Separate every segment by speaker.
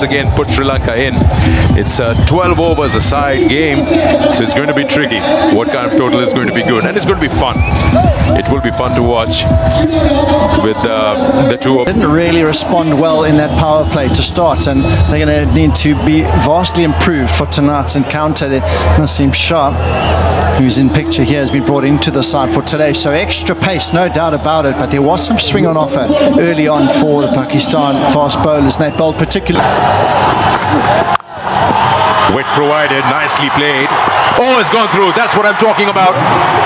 Speaker 1: again put Sri Lanka in. It's 12 overs a side game, so it's going to be tricky. What kind of total is going to be good? And it's going to be fun. It will be fun to watch with the two of them.
Speaker 2: Didn't really respond well in that power play to start, and they're going to need to be vastly improved for tonight's encounter. Naseem Shah, who's in picture here, has been brought into the side for today, so extra pace, no doubt about it, but there was some swing on offer early on for the Pakistan fast bowlers, and that bowled particularly.
Speaker 1: Wet provided, nicely played. Oh, it's gone through. That's what I'm talking about.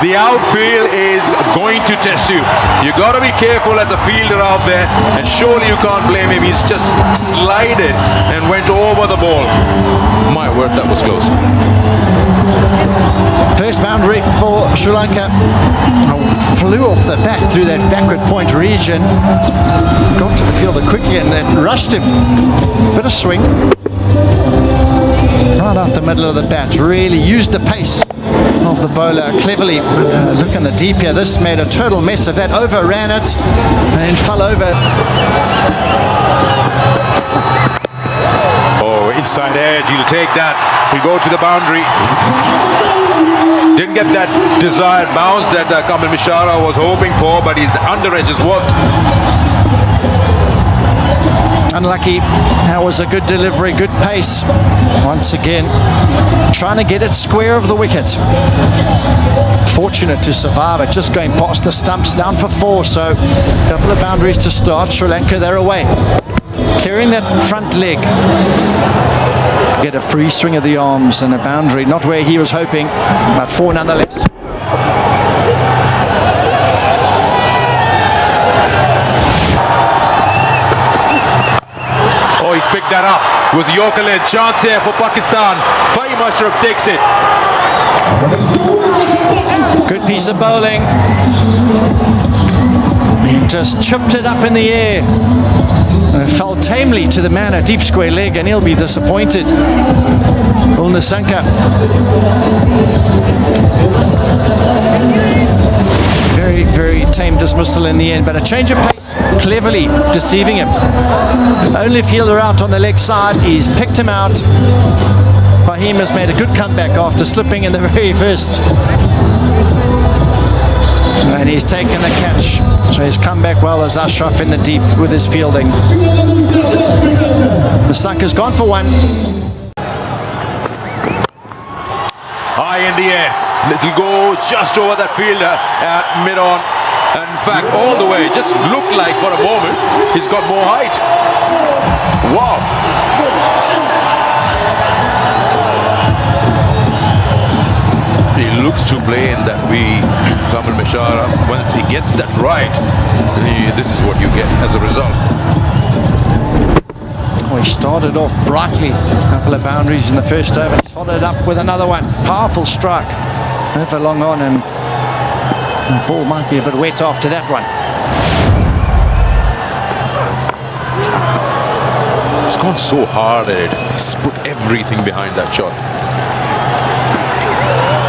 Speaker 1: The outfield is going to test you. You got to be careful as a fielder out there, and surely you can't blame him. He's just slided and went over the ball. My word, that was close.
Speaker 2: First boundary for Sri Lanka. Flew off the bat through that backward point region. Got to the fielder quickly and it rushed him. Bit of swing. Right out the middle of the bat. Really used the pace of the bowler cleverly. Look in the deep here. This made a total mess of that. Overran it and then fell over.
Speaker 1: Oh, inside edge. He'll take that. He'll go to the boundary. Didn't get that desired bounce that Kamal Mishara was hoping for, but the under edge has worked.
Speaker 2: Unlucky. That was a good delivery, good pace. Once again, trying to get it square of the wicket. Fortunate to survive it, just going past the stumps, down for 4. So a couple of boundaries to start. Sri Lanka, they're away. Clearing that front leg. Get a free swing of the arms and a boundary, not where he was hoping, but 4 nonetheless.
Speaker 1: Oh, he's picked that up. It was Yorker led chance here for Pakistan. Fahim Ashraf takes it.
Speaker 2: Good piece of bowling. He just chipped it up in the air. And it fell tamely to the man, a deep square leg, and he'll be disappointed. Ulnasanka. Very, very tame dismissal in the end, but a change of pace, cleverly deceiving him. Only fielder out on the leg side, he's picked him out. Fahim has made a good comeback after slipping in the very first. And he's taken the catch. So he's come back well as Ashraf in the deep with his fielding. Masanka's gone for 1.
Speaker 1: High in the air. It'll go just over that fielder at mid-on. And in fact, all the way. Just looked like for a moment he's got more height. Wow. He looks to play in that way, Kamal Mishara. Once he gets that right, this is what you get as a result.
Speaker 2: Oh, he started off brightly. A couple of boundaries in the first over. He's followed up with another one. Powerful strike. Never long on, and the ball might be a bit wet after that one.
Speaker 1: It's gone so hard at it. He's put everything behind that shot.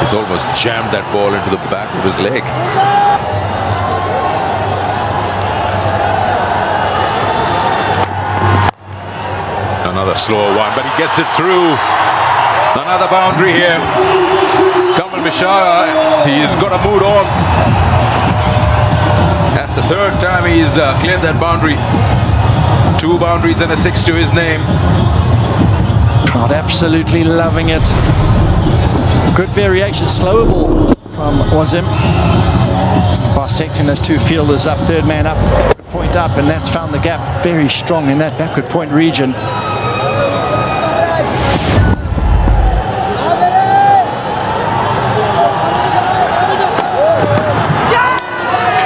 Speaker 1: He's almost jammed that ball into the back of his leg. Another slower one, but he gets it through. Another boundary here. Kamal Mishara, he's got a mood on. That's the 3rd time he's cleared that boundary. 2 boundaries and a 6 to his name.
Speaker 2: Crowd absolutely loving it. Good variation, slower ball from Wasim. Bisecting those 2 fielders up, 3rd man up, backward point up, and that's found the gap very strong in that backward point region.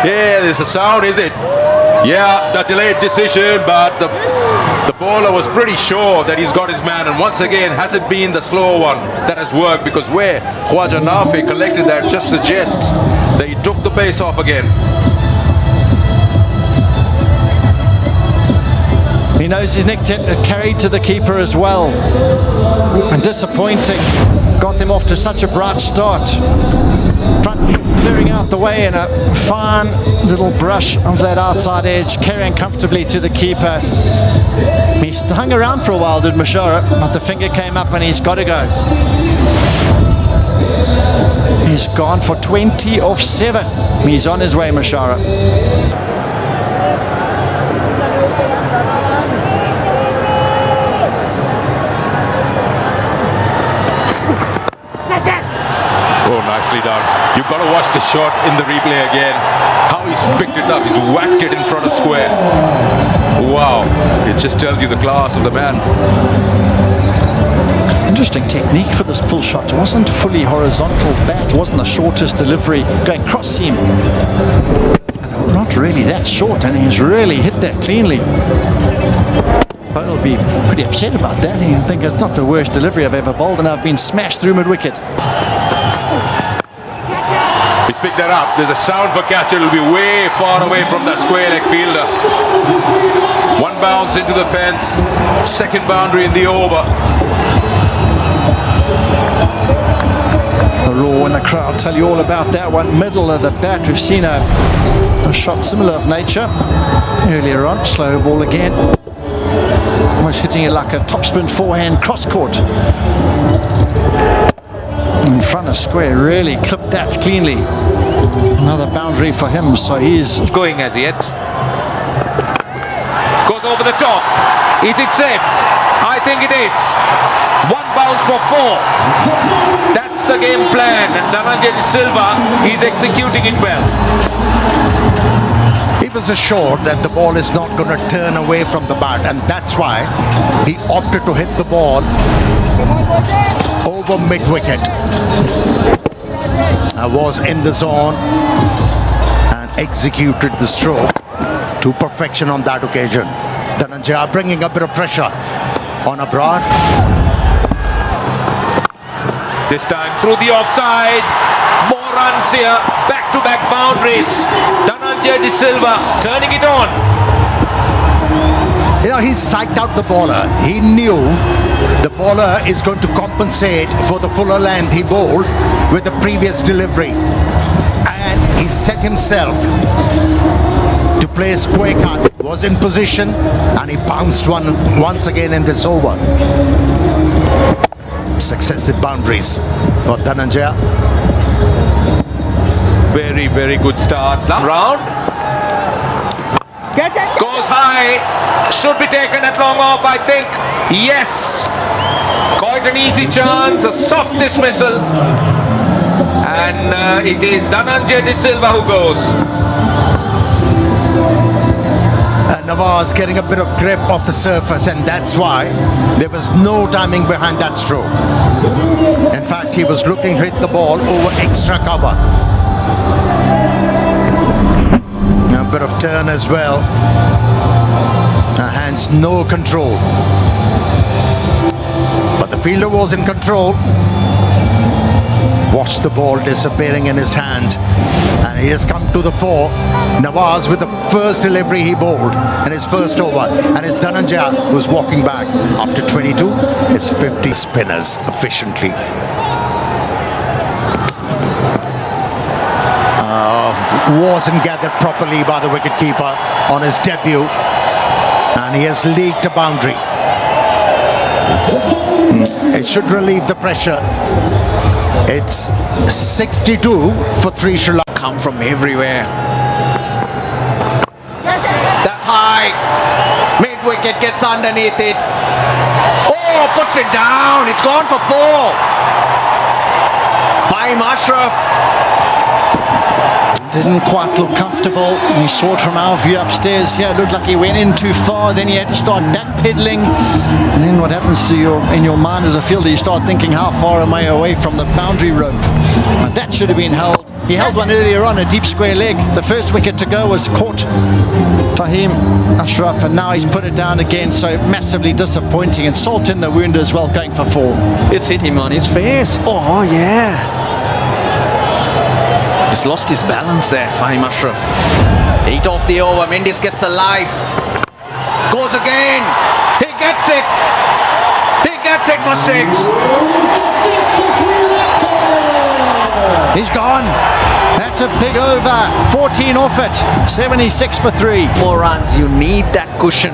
Speaker 1: Yeah, there's a sound, is it? Yeah, the delayed decision, but the bowler was pretty sure that he's got his man, and once again, has it been the slower one that has worked? Because where Khwaja Nafi collected that just suggests that he took the pace off again.
Speaker 2: He knows his nick carried to the keeper as well. And disappointing. Got them off to such a bright start. Front clearing out the way, and a fine little brush of that outside edge, carrying comfortably to the keeper. He's hung around for a while, did Mashara, but the finger came up and he's got to go. He's gone for 20 of 7. He's on his way, Mashara.
Speaker 1: Oh, nicely done. You've got to watch the shot in the replay again. How he's picked it up. He's whacked it in front of square. Wow. It just tells you the class of the man.
Speaker 2: Interesting technique for this pull shot. It wasn't fully horizontal bat. It wasn't the shortest delivery going cross seam. Not really that short, and he's really hit that cleanly. I'll be pretty upset about that. I think it's not the worst delivery I've ever bowled, and I've been smashed through mid-wicket.
Speaker 1: He's picked that up. There's a sound for catch. It'll be way far away from that square leg fielder. One bounce into the fence. Second boundary in the over.
Speaker 2: The roar in the crowd tell you all about that one. Middle of the bat. We've seen a shot similar of nature earlier on. Slow ball again. Was hitting it like a topspin forehand cross court. In front of square, really clipped that cleanly. Another boundary for him, so he's
Speaker 3: going as yet. Goes over the top. Is it safe? I think it is. One bounce for 4. That's the game plan, and Dhananjay De Silva is executing it well.
Speaker 4: He was assured that the ball is not going to turn away from the bat, and that's why he opted to hit the ball over mid-wicket. Was in the zone and executed the stroke to perfection on that occasion. Dhananjay bringing a bit of pressure on Abrar.
Speaker 3: This time through the offside. More runs here. Back-to-back boundaries. Dhananjay De Silva turning it on.
Speaker 4: You know, he psyched out the bowler. He knew the bowler is going to compensate for the fuller length he bowled with the previous delivery. And he set himself to play a square cut. Was in position and he bounced one once again in this over. Successive boundaries for Dhananjay.
Speaker 3: Very, very good start. Round. Goes high. Should be taken at long off, I think. Yes. Quite an easy chance. A soft dismissal. And it is Dhananjay De Silva who goes.
Speaker 4: Nawaz getting a bit of grip off the surface, and that's why there was no timing behind that stroke. In fact, he was looking to hit the ball over extra cover. A bit of turn as well. Hands no control. But the fielder was in control. Watch the ball disappearing in his hands, and he has come to the fore. Nawaz with the first delivery he bowled in his first over, and it's Dhananjay who's walking back after 22. It's 50 spinners efficiently. Wasn't gathered properly by the wicketkeeper on his debut, and he has leaked a boundary. It should relieve the pressure. It's 62 for 3 Sri Lanka.
Speaker 3: Come from everywhere. That's high. Mid-wicket gets underneath it. Oh, puts it down. It's gone for 4. Fahim Ashraf.
Speaker 2: didn't quite look comfortable. We saw it from our view upstairs here. It looked like he went in too far. Then he had to start backpedaling. And then what happens to in your mind as a fielder, you start thinking, how far am I away from the boundary rope? But that should have been held. He held one earlier on, a deep square leg. The first wicket to go was caught Fahim Ashraf, and now he's put it down again. So massively disappointing, and salt in the wound as well, going for 4.
Speaker 5: It's hit him on his face. Oh yeah. He's lost his balance there, Fahim Ashraf. 8 off the over. Mendes gets a life. Goes again. He gets it. He gets it for 6.
Speaker 2: He's gone. That's a big over. 14 off it. 76 for 3.
Speaker 5: More runs. You need that cushion.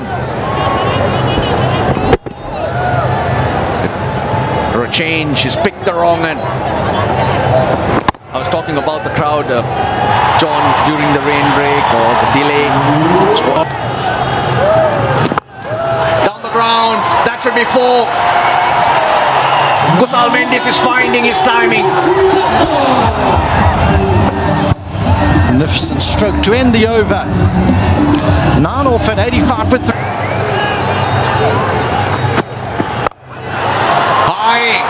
Speaker 5: change. He's picked the wrong end. I was talking about the crowd, John, during the rain break or the delay. Down the ground. That should be 4. Kusal Mendis is finding his timing.
Speaker 2: Magnificent stroke to end the over. 9 off at 85 with 3.
Speaker 5: High.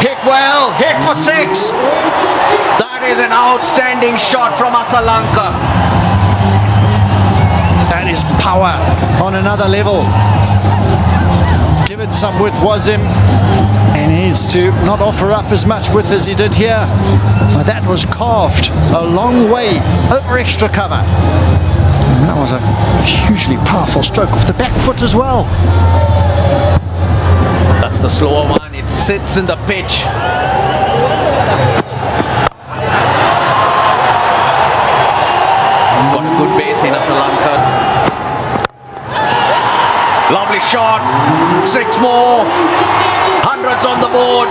Speaker 5: Hit well. Hit for 6. That is an outstanding shot from Asalanka.
Speaker 2: That is power on another level. Give it some width, Wasim. And he needs to not offer up as much width as he did here. But that was carved a long way over extra cover. And that was a hugely powerful stroke off the back foot as well.
Speaker 5: That's the slower one. It sits in the pitch. Got a good base in Asalanka. Lovely shot. 6 more. Hundreds on the board.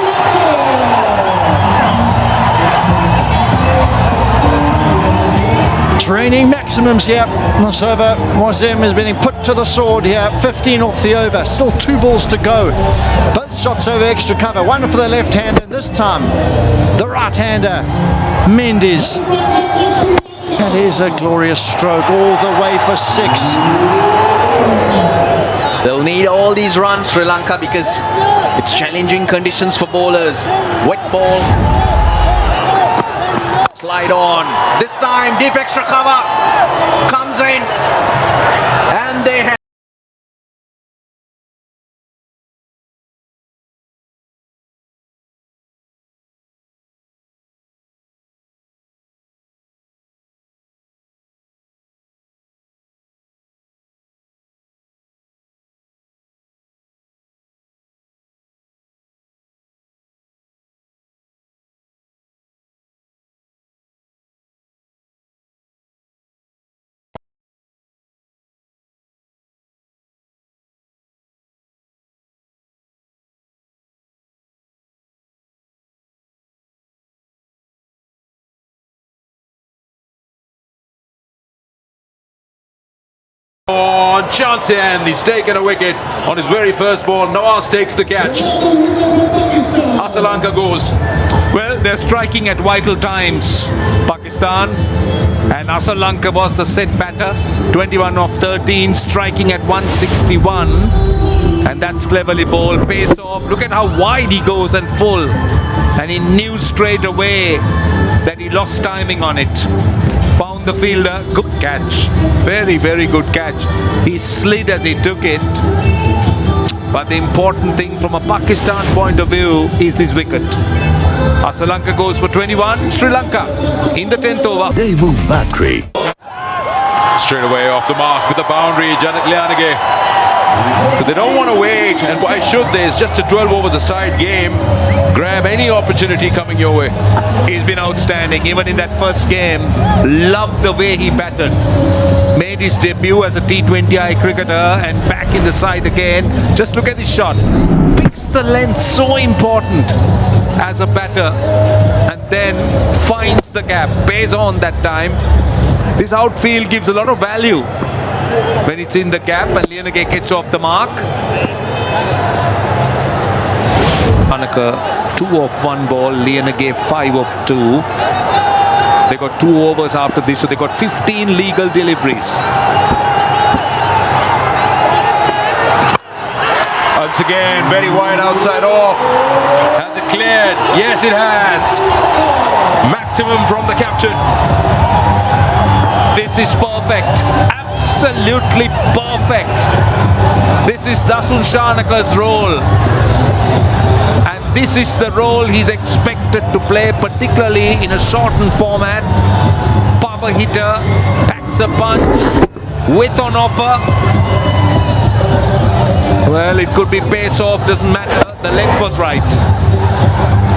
Speaker 2: Training maximums here. This over, Wasim is being put to the sword here. 15 off the over. Still 2 balls to go. Both shots over extra cover. One for the left hand, and this time the right hander, Mendes. That is a glorious stroke all the way for 6.
Speaker 5: They'll need all these runs, Sri Lanka, because it's challenging conditions for bowlers. Wet ball. Slide on. This time, deep extra cover comes in. And they have.
Speaker 1: On chance and he's taken a wicket on his very first ball. Nawaz takes the catch. Asalanka goes.
Speaker 3: Well, they're striking at vital times, Pakistan. And Asalanka was the set batter. 21 of 13, striking at 161. And that's cleverly bowled. Pace off. Look at how wide he goes and full. And he knew straight away that he lost timing on it. Found the fielder. Good catch. Very, very good catch. He slid as he took it. But the important thing from a Pakistan point of view is this wicket. Asalanka goes for 21. Sri Lanka in the 10th over.
Speaker 6: Daewoo Battery.
Speaker 1: Straight away off the mark with the boundary, Janat Lianage. So they don't want to wait, and why should they? It's just a 12 overs a side game. Grab any opportunity coming your way.
Speaker 3: He's been outstanding even in that first game. Loved the way he batted. Made his debut as a T20I cricketer and back in the side again. Just look at this shot. Picks the length, so important as a batter, and then finds the gap. Pays on that time. This outfield gives a lot of value when it's in the gap and Lianage gets off the mark. Anaka 2 of 1 ball, Lianage 5 of 2. They got 2 overs after this, so they got 15 legal deliveries.
Speaker 1: Once again, very wide outside off. Has it cleared? Yes, it has. Maximum from the captain.
Speaker 3: This is perfect. Absolutely perfect. This is Dasun Shanaka's role. And this is the role he's expected to play, particularly in a shortened format. Power hitter, packs a punch, width on offer. Well, it could be pace off, doesn't matter. The length was right.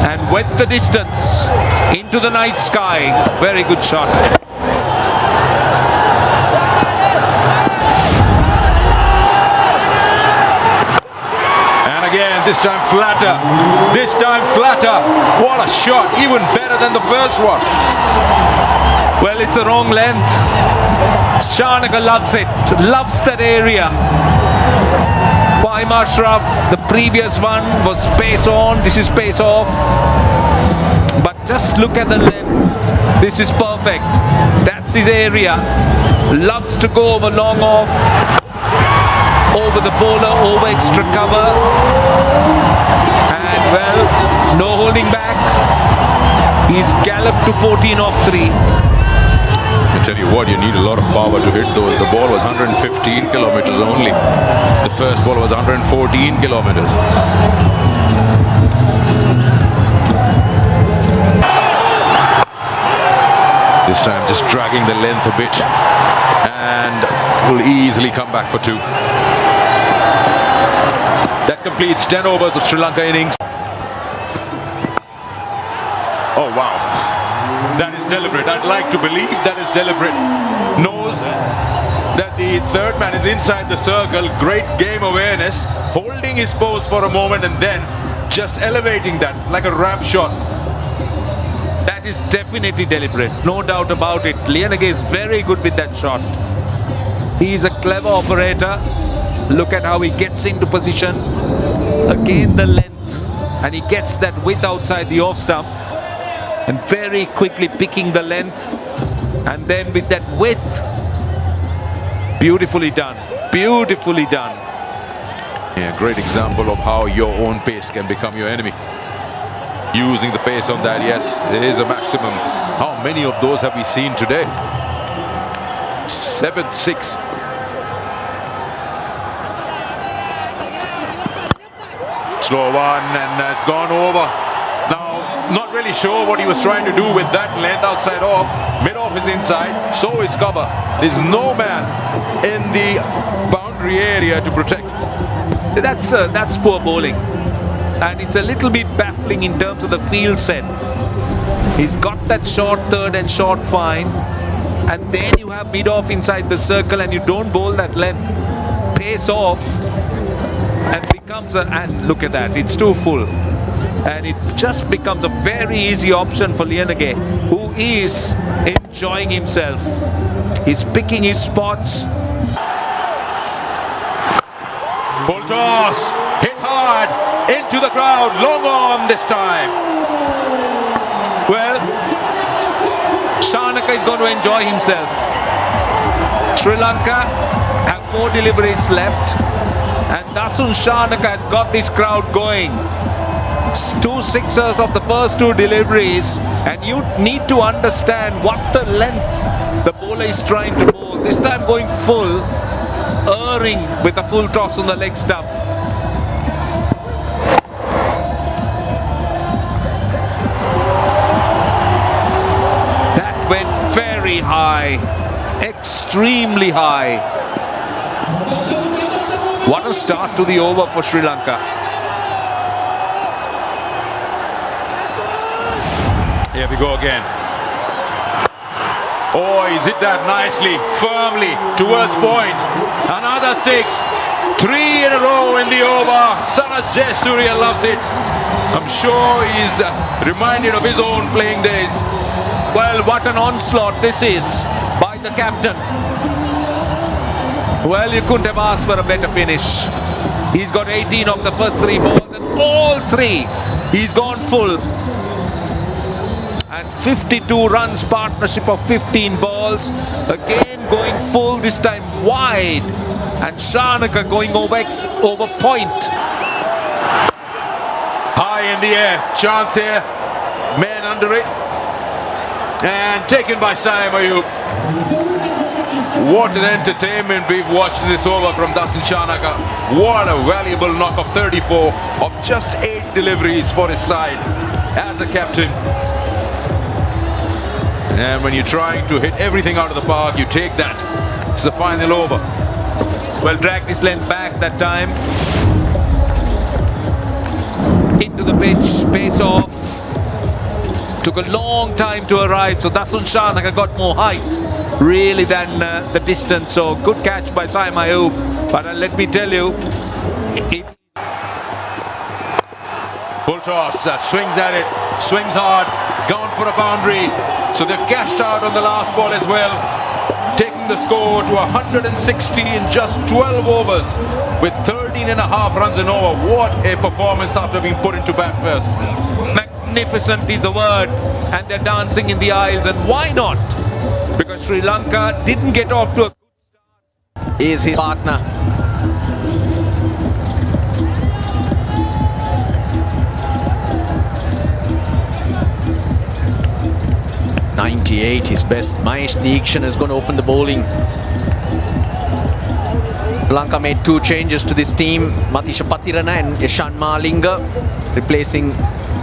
Speaker 3: And with the distance into the night sky. Very good shot.
Speaker 1: again, this time flatter. This time flatter. What a shot, even better than the first one.
Speaker 3: Well, it's the wrong length. Shanaka loves it, loves that area. Fahim Ashraf, the previous one was pace on, this is pace off. But just look at the length. This is perfect. That's his area. Loves to go over long off, over the bowler, over extra cover. And well, no holding back. He's galloped to 14 off 3.
Speaker 1: I tell you what, you need a lot of power to hit those. The ball was 115 kilometers only. The first ball was 114 kilometers. This time just dragging the length a bit and will easily come back for 2. That completes 10 overs of Sri Lanka innings. Oh wow, that is deliberate. I'd like to believe that is deliberate. Knows that the third man is inside the circle. Great game awareness, holding his pose for a moment and then just elevating that like a wrap shot.
Speaker 3: That is definitely deliberate, no doubt about it. Liyanage is very good with that shot. He is a clever operator. Look at how he gets into position. Again the length, and he gets that width outside the off stump. And very quickly picking the length. And then with that width, beautifully done. Beautifully done.
Speaker 1: Yeah, great example of how your own pace can become your enemy. Using the pace on that, yes, it is a maximum. How many of those have we seen today? 7-6. Slow one, and it's gone over. Now, not really sure what he was trying to do with that length outside off. Mid-off is inside, so is cover. There's no man in the boundary area to protect.
Speaker 3: That's poor bowling. And it's a little bit baffling in terms of the field set. He's got that short third and short fine, and then you have mid-off inside the circle and you don't bowl that length. Pace off and becomes and look at that, it's too full. And it just becomes a very easy option for Liyanage, who is enjoying himself. He's picking his spots.
Speaker 1: Full toss, hit hard, into the crowd, long on this time.
Speaker 3: Well, Shanaka is going to enjoy himself. Sri Lanka have 4 deliveries left, and Dasun Shanaka has got this crowd going. 2 sixers of the first 2 deliveries, and you need to understand what the length the bowler is trying to bowl. This time going full, erring with a full toss on the leg stump. That went very high, extremely high. What a start to the over for Sri Lanka.
Speaker 1: Here we go again. Oh, he's hit that nicely, firmly, towards point. Another 6. 3 in a row in the over. Sanath Jayasuriya loves it. I'm sure he's reminded of his own playing days.
Speaker 3: Well, what an onslaught this is by the captain. Well, you couldn't have asked for a better finish. He's got 18 of the first 3 balls, and all 3 he's gone full. And 52 runs, partnership of 15 balls. Again going full, this time wide. And Shanaka going over point.
Speaker 1: High in the air, chance here. Man under it. And taken by Saim Ayub. What an entertainment we've watched in this over from Dasun Shanaka. What a valuable knock of 34 of just 8 deliveries for his side as a captain. And when you're trying to hit everything out of the park, you take that. It's the final over.
Speaker 3: Well, dragged his length back that time. Into the pitch, pace off. Took a long time to arrive, so Dasun Shanaka got more height really than the distance. So good catch by Saim Ayub. But let me tell you,
Speaker 1: toss, swings at it, swings hard, gone for a boundary. So they've cashed out on the last ball as well, taking the score to 160 in just 12 overs with 13 and a half runs in over. What a performance after being put into bat first.
Speaker 3: Magnificent is the word, and they're dancing in the aisles, and why not? Because Sri Lanka didn't get off to a
Speaker 5: Is his partner. .98, his best. Mahesh Deekshan is going to open the bowling. Sri Lanka made 2 changes to this team. Matisha Patirana and Ishan Malinga replacing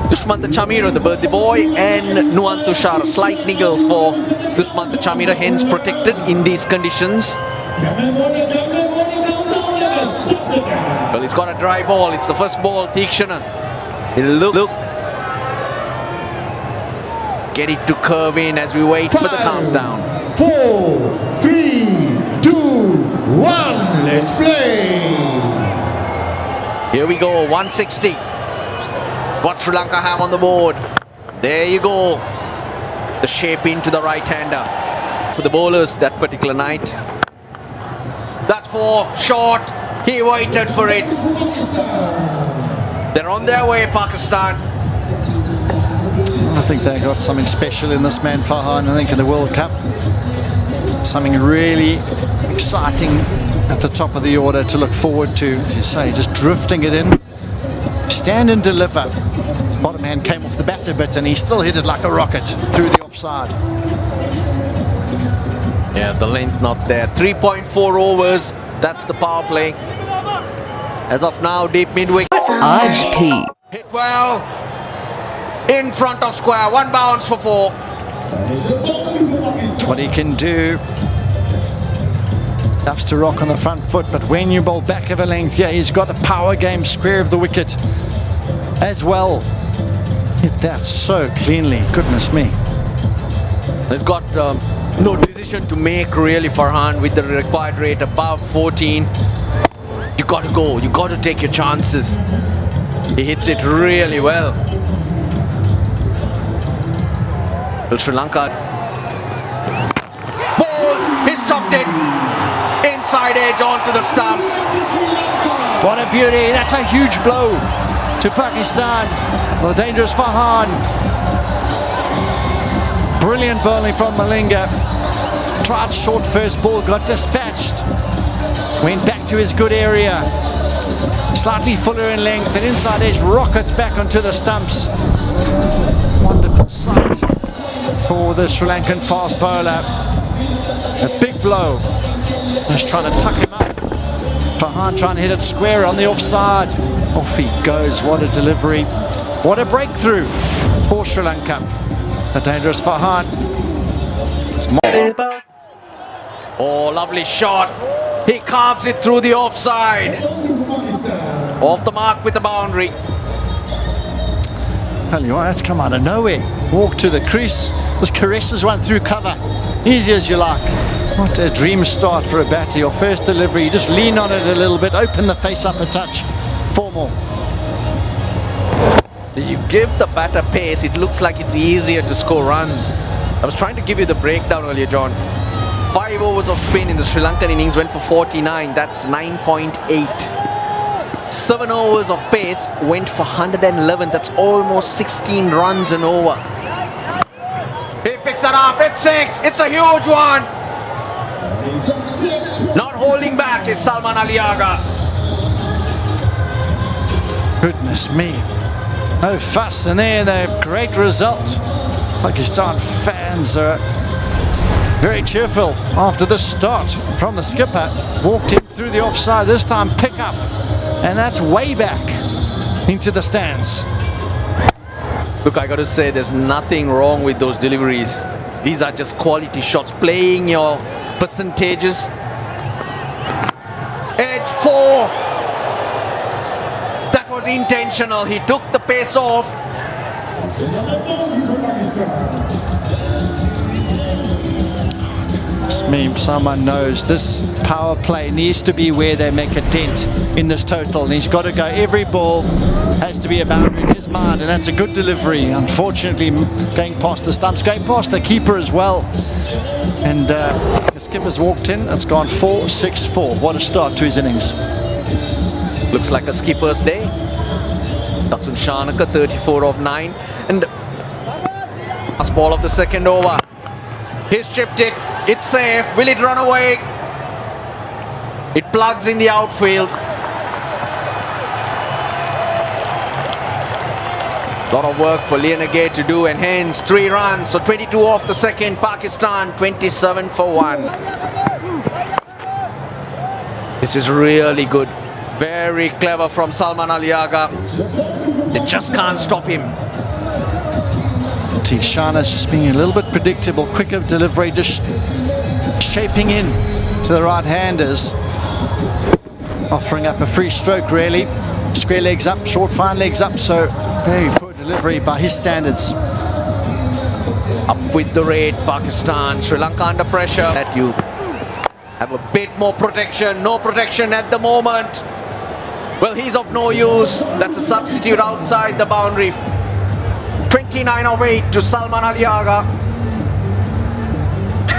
Speaker 5: Dushmantha Chamira, the birthday boy, and Nuwan Tushar. Slight niggle for Dushmantha Chamira, hence protected in these conditions. Well, he's got a dry ball. It's the first ball. Deekshana. Look. Get it to curve in as we wait for the countdown.
Speaker 6: 4, 3, 2, 1. Let's play.
Speaker 5: Here we go. 160. What Sri Lanka have on the board. There you go. The shape into the right-hander for the bowlers that particular night. That's for short. He waited for it. They're on their way, Pakistan.
Speaker 2: I think they got something special in this man, Farhan. I think in the World Cup, something really exciting at the top of the order to look forward to. As you say, just drifting it in, stand and deliver. His bottom hand came off the bat a bit, and he still hit it like a rocket through the offside.
Speaker 5: Yeah, the length not there. 3.4 overs. That's the power play. As of now, deep mid-wicket.
Speaker 7: RP.
Speaker 5: Hit well. In front of square. 1 bounce for 4.
Speaker 2: That's what he can do. Loves to rock on the front foot, but when you bowl back of a length, yeah, he's got a power game, square of the wicket as well. Hit that so cleanly. Goodness me.
Speaker 5: He's got no decision to make really, Farhan, with the required rate above 14. You got to go. You got to take your chances. He hits it really well. Well, Sri Lanka. Ball. He's chopped it. Inside edge onto the stumps.
Speaker 2: What a beauty. That's a huge blow to Pakistan. Well, dangerous Farhan. Brilliant bowling from Malinga. Tried short first ball, got dispatched. Went back to his good area. Slightly fuller in length, and inside edge rockets back onto the stumps. Wonderful sight for the Sri Lankan fast bowler. A big blow. Just trying to tuck him up. Farhan trying to hit it square on the offside. Off he goes. What a delivery. What a breakthrough for Sri Lanka. The dangerous Farhan. It's more.
Speaker 5: Oh, lovely shot. He carves it through the offside. Off the mark with the boundary.
Speaker 2: Tell you what, that's come out of nowhere. Walk to the crease. Those caresses one through cover. Easy as you like. What a dream start for a batter. Your first delivery, you just lean on it a little bit, open the face up a touch. 4 more.
Speaker 5: You give the batter pace, it looks like it's easier to score runs. I was trying to give you the breakdown earlier, John. 5 overs of spin in the Sri Lankan innings went for 49. That's 9.8. 7 overs of pace went for 111. That's almost 16 runs an over. He picks it up. It's 6. It's a huge one. Not holding back is Salman Aliaga.
Speaker 2: Goodness me. No fuss, and there the great result. Pakistan fans are very cheerful after this start from the skipper. Walked in through the offside, this time pick up, and that's way back into the stands.
Speaker 5: Look, I got to say, there's nothing wrong with those deliveries. These are just quality shots. Playing your percentages. Edge 4. That was intentional. He took the pace off.
Speaker 2: Goodness Salman knows this power play needs to be where they make a dent in this total, and he's got to go. Every ball has to be a boundary in his mind, and that's a good delivery. Unfortunately, going past the stumps, going past the keeper as well. And the skipper's walked in. It's gone 4-6-4. What a start to his innings.
Speaker 5: Looks like a skipper's day. Dasun Shanaka, 34 of 9. And last ball of the second over. He's chipped it. It's safe. Will it run away? It plugs in the outfield. Lot of work for Lianagay to do, and hence 3 runs. So 22 off the second. Pakistan 27 for 1. This is really good. Very clever from Salman Ali Agha. They just can't stop him.
Speaker 2: Theekshana's just being a little bit predictable. Quicker delivery, just shaping in to the right-handers. Offering up a free stroke, really. Square legs up, short fine legs up. So very poor delivery by his standards.
Speaker 5: Up with the rate, Pakistan. Sri Lanka under pressure. That you have a bit more protection. No protection at the moment. Well, he's of no use. That's a substitute outside the boundary. 29 of 8 to Salman Ali Agha.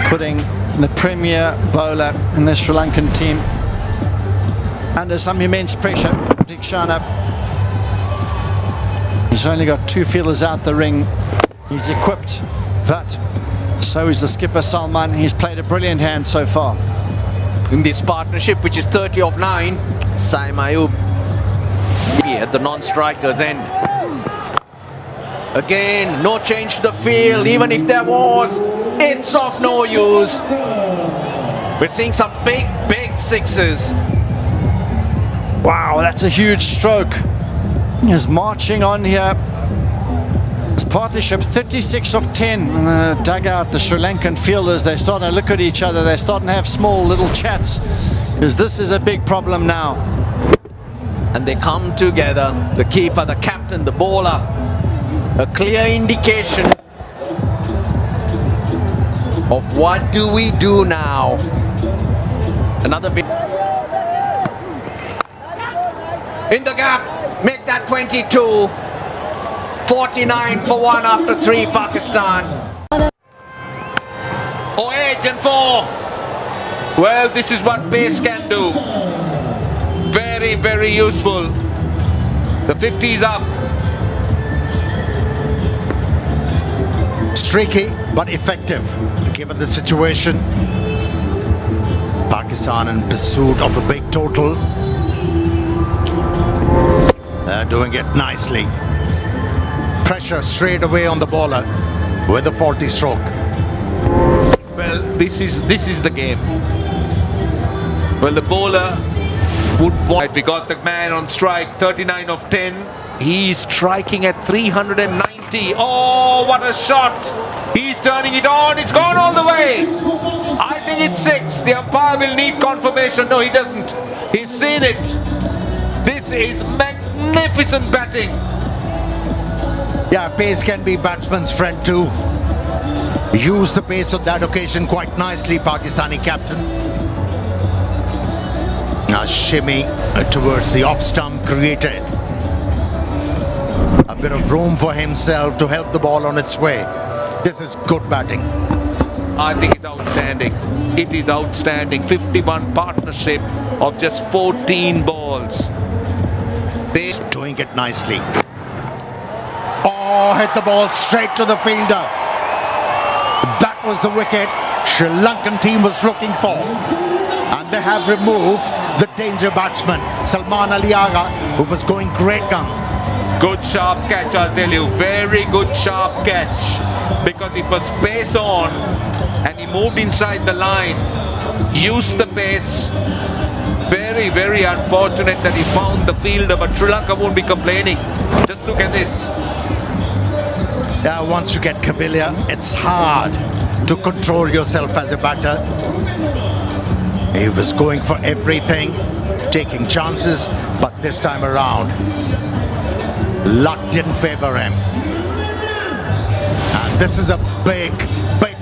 Speaker 2: Putting the premier bowler in the Sri Lankan team under some immense pressure. Theekshana. He's only got 2 fielders out the ring. He's equipped, but so is the skipper Salman. He's played a brilliant hand so far.
Speaker 5: In this partnership, which is 30 of 9, Saim Ayub at the non-strikers end. Again, no change to the field. Even if there was, it's of no use. We're seeing some big sixes.
Speaker 2: Wow, that's a huge stroke. He's marching on here. This partnership, 36 of 10 in the dugout. The Sri Lankan fielders, they're starting to look at each other. They're starting to have small little chats, because this is a big problem now.
Speaker 5: And they come together. The keeper, the captain, the bowler. A clear indication of what do we do now. Another big in the gap. Make that 22. 49 for 1 after 3, Pakistan.
Speaker 3: Oh, edge and 4. Well, this is what pace can do. Very useful. The 50's up.
Speaker 4: Streaky but effective given the situation. Pakistan in pursuit of a big total. They're doing it nicely. Pressure straight away on the bowler with a faulty stroke.
Speaker 3: Well, this is the game. Well, the bowler would want. We got the man on strike, 39 of 10. He's striking at 390. Oh, what a shot! He's turning it on. It's gone all the way. I think it's 6. The umpire will need confirmation. No, he doesn't. He's seen it. This is magnificent batting.
Speaker 4: Yeah, pace can be batsman's friend too. Use the pace on that occasion quite nicely, Pakistani captain. Now shimmy towards the off stump created a bit of room for himself to help the ball on its way. This is good batting.
Speaker 3: I think it's outstanding. It is outstanding. 51 partnership of just 14 balls. They
Speaker 4: Doing it nicely. Oh, hit the ball straight to the fielder. That was the wicket Sri Lankan team was looking for. And they have removed the danger batsman, Salman Ali Agha, who was going great gun.
Speaker 3: Good sharp catch, I'll tell you. Very good sharp catch. Because it was pace on and he moved inside the line. Used the pace. Very unfortunate that he found the fielder, but Sri Lanka won't be complaining. Just look at this.
Speaker 4: Yeah, once you get Kabilia, it's hard to control yourself as a batter. He was going for everything, taking chances, but this time around, luck didn't favor him. And this is a big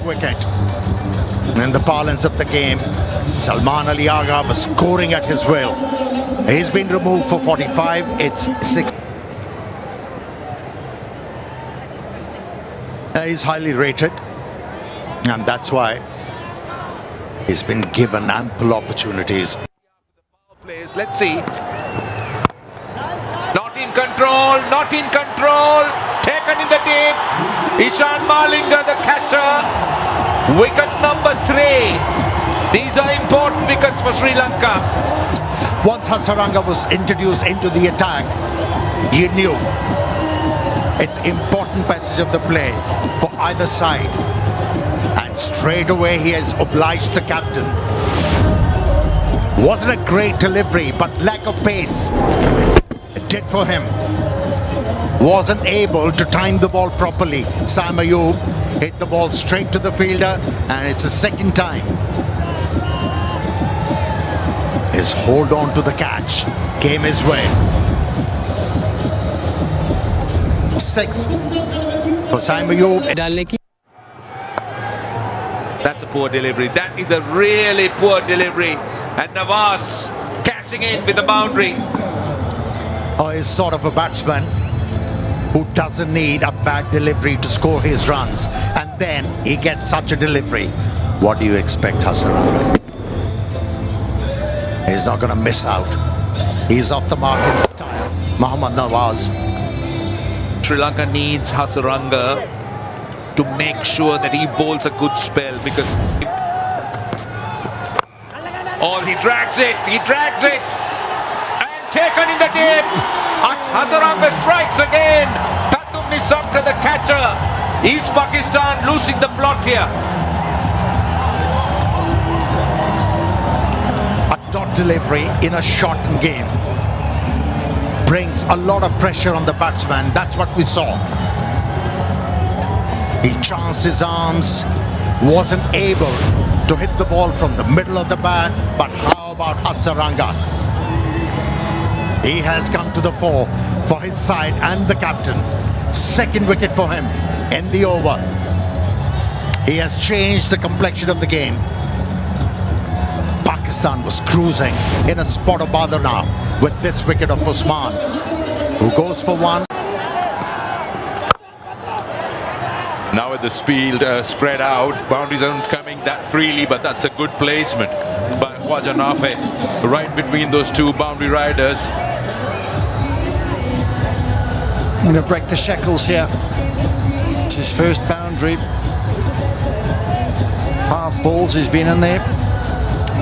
Speaker 4: wicket. In the parlance of the game, Salman Ali Agha was scoring at his will. He's been removed for 45. It's 6. He's highly rated, and that's why he's been given ample opportunities.
Speaker 3: Plays. Let's see. Not in control, not in control. Taken in the deep. Ishan Malinga, the catcher. Wicket number 3. These are important wickets for Sri Lanka.
Speaker 4: Once Hasaranga was introduced into the attack, you knew it's important passage of the play for either side. And straight away he has obliged the captain. Wasn't a great delivery, but lack of pace it did for him. Wasn't able to time the ball properly. Sam Ayub hit the ball straight to the fielder, and it's the second time. His hold on to the catch came his way. 6 for Sam Ayub.
Speaker 3: That's a poor delivery. That is a really poor delivery. And Nawaz cashing in with the boundary.
Speaker 4: Oh, he's sort of a batsman who doesn't need a bad delivery to score his runs, and then he gets such a delivery. What do you expect, Hasaranga? He's not going to miss out. He's off the mark in style. Mohammad Nawaz.
Speaker 3: Sri Lanka needs Hasaranga to make sure that he bowls a good spell, because he drags it, and taken in the deep. Hasaranga strikes again. Tatum Nissanka, the catcher. Is Pakistan losing the plot here?
Speaker 4: A dot delivery in a shortened game brings a lot of pressure on the batsman. That's what we saw. He chanced his arms, wasn't able to hit the ball from the middle of the bat. But how about Hasaranga? He has come to the fore for his side and the captain. Second wicket for him in the over. He has changed the complexion of the game. Pakistan was cruising in a spot of bother now with this wicket of Usman, who goes for 1.
Speaker 1: Now with the speed spread out, boundaries aren't coming that freely, but that's a good placement by Khwaja Nafe, right between those two boundary riders.
Speaker 2: I'm going to break the shackles here. It's his first boundary. Half balls, he's been in there.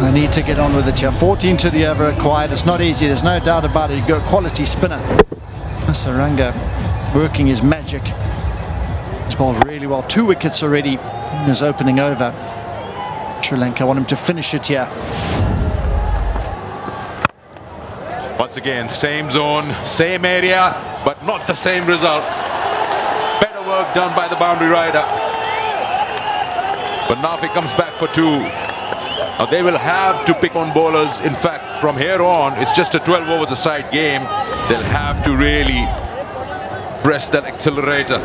Speaker 2: They need to get on with it here. 14 to the over required. It's not easy, there's no doubt about it. You've got a quality spinner. Hasaranga working his magic. He's bowled really well. 2 wickets already in his opening over. Sri Lanka want him to finish it here.
Speaker 1: Once again, same zone, same area, but not the same result. Better work done by the boundary rider. But Nafi comes back for 2. Now they will have to pick on bowlers. In fact, from here on, it's just a 12 overs a side game. They'll have to really press that accelerator.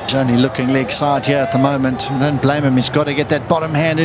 Speaker 2: He's only looking leg side here at the moment. I don't blame him. He's got to get that bottom hand in.